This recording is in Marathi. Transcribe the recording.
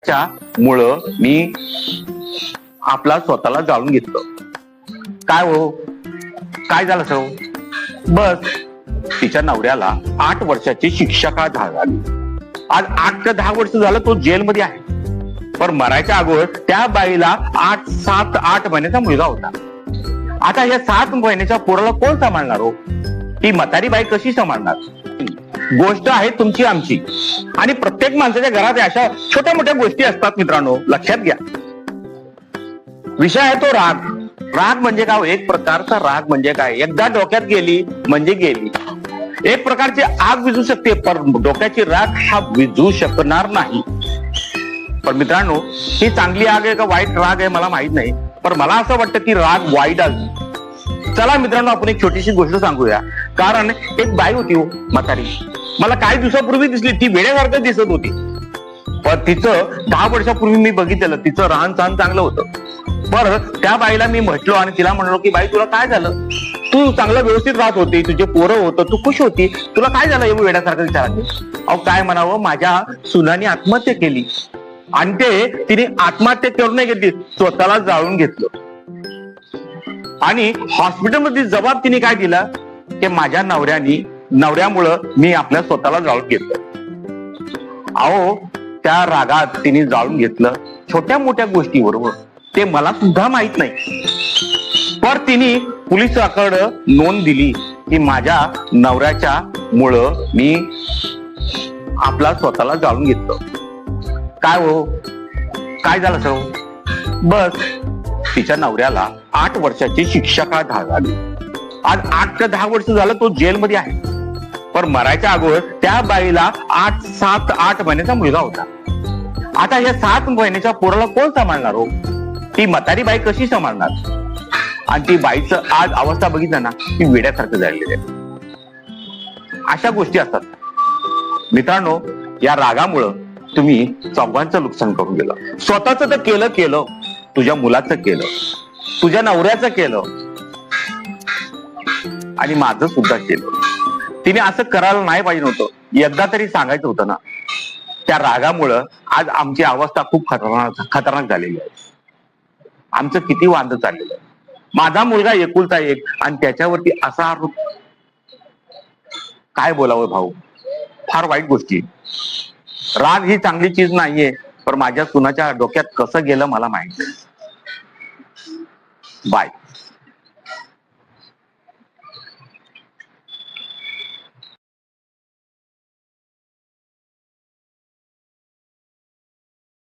च्या मुळे मी आपला स्वतःला जाळून घेतलं. काय हो, काय झालं सर? बस तिच्या नवऱ्याला 8 वर्षाची शिक्षा का झाली. आज 8 ते 10 वर्ष झालं तो जेलमध्ये आहे. पण मरायच्या अगोदर त्या बाईला 7-8 महिन्याचा मुलगा होता. आता या 7 महिन्याच्या पोराला कोण सांभाळणार हो? ती म्हातारी बाई कशी सांभाळणार? गोष्ट आहे तुमची आमची, आणि प्रत्येक माणसाच्या घरात अशा छोट्या मोठ्या गोष्टी असतात मित्रांनो, लक्षात घ्या. विषय आहे तो राग. राग म्हणजे काय? एक प्रकारचा राग म्हणजे काय? एकदा डोक्यात गेली म्हणजे गेली. एक प्रकारची आग विझू शकते, पण डोक्याची राग हा विझू शकणार नाही. पण मित्रांनो, ही चांगली आग आहे का वाईट राग आहे मला माहित नाही, पण मला असं वाटतं की राग वाईट आहे. चला मित्रांनो, आपण एक छोटीशी गोष्ट सांगूया. कारण एक बाई होती हो, म्हातारी. मला काही दिवसापूर्वी दिसली. ती वेड्यासारखं दिसत होती, पण तिचं 10 वर्षापूर्वी मी बघितलेलं. तिचं राहण सहान चांगलं होतं. बरं, त्या बाईला मी म्हटलो आणि तिला म्हणलो की बाई तुला काय झालं? तू चांगलं व्यवस्थित राहत होती, तुझे पोरं होतं, तू खुश होती, तुला काय झालं एवढं वेड्यासारखं विचारायचं? अहो काय म्हणावं, माझ्या सुनाने आत्महत्या केली, आणि ते तिने आत्महत्या करून नाही घेतली, स्वतःला जाळून घेतलं. आणि हॉस्पिटलमध्ये जबाब तिने काय दिला की माझ्या नवऱ्यामुळं मी आपल्या स्वतःला जाळून घेतलं. अहो त्या रागात तिने जाळून घेतलं छोट्या मोठ्या गोष्टीबरोबर. ते मला सुद्धा माहित नाही, पण तिने पोलिसाकडे नोंद दिली की माझ्या नवऱ्याच्या मुळे मी आपला स्वतःला जाळून घेतलं. काय हो, काय झालं सर? बस तिच्या नवऱ्याला 8 वर्षाची शिक्षा का झाली. आज 8 ते 10 वर्ष झालं तो जेलमध्ये आहे. पण मरायच्या अगोदर त्या बाईला 7-8 महिन्याचा मुलगा होता. आता या 7 महिन्याच्या पोराला कोण सांभाळणार हो? ती म्हातारी बाई कशी सांभाळणार? आणि ती बाईचं आज अवस्था बघितलं ना, ती वेड्यासारखं झालेली आहे. अशा गोष्टी असतात मित्रांनो. या रागामुळं तुम्ही चौघांचं नुकसान करून गेलं. स्वतःच तर केलं, तुझ्या मुलाचं केलं, तुझ्या नवऱ्याचं केलं, आणि माझं सुद्धा केलं. तिने असं करायला नाही पाहिजे नव्हतं. एकदा तरी सांगायचं होतं ना. त्या रागामुळं आज आमची अवस्था खूप खतरनाक झालेली आहे. आमचं किती वांद चाललेलं आहे. माझा मुलगा एकुलता एक, आणि त्याच्यावरती असा आरोप. काय बोलावं भाऊ, फार वाईट गोष्टी. राग ही चांगली चीज नाहीये, पण माझ्या सुनाच्या डोक्यात कसं गेलं मला माहिती. बाय.